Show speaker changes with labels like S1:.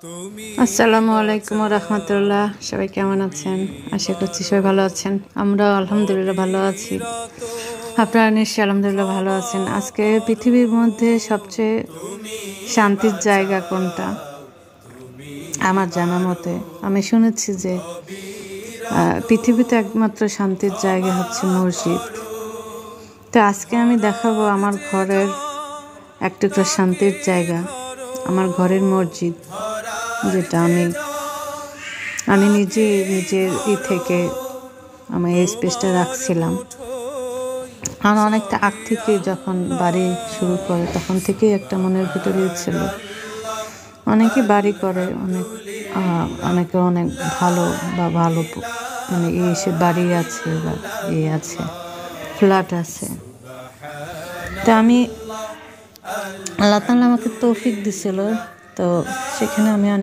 S1: আসসালামু আলাইকুম রহমতুল্লাহ। সবাই কেমন আছেন? আশা করছি সবাই ভালো আছেন। আমরা আলহামদুলিল্লাহ ভালো আছি। আপনারা নিশ্চয়ই আলহামদুলিল্লাহ ভালো আছেন। আজকে পৃথিবীর মধ্যে সবচেয়ে শান্তির জায়গা কোনটা? আমার জানা মতে আমি শুনেছি যে পৃথিবীতে একমাত্র শান্তির জায়গা হচ্ছে মসজিদ। তো আজকে আমি দেখাবো আমার ঘরের একটা শান্তির জায়গা, আমার ঘরের মসজিদ, যেটা আমি নিজের থেকে আমি এই স্পেসটা রাখছিলাম। আমার অনেকটা আগ থেকে যখন বাড়ি শুরু করে তখন থেকেই একটা মনের ভিতরে ছিল। অনেকে বাড়ি করে, অনেকে অনেক ভালো মানে এসে বাড়ি আছে বা আছে, ফ্ল্যাট আছে। তা আল্লাহ তাআলা আমাকে তৌফিক দিছিল, তো সেখানে আমি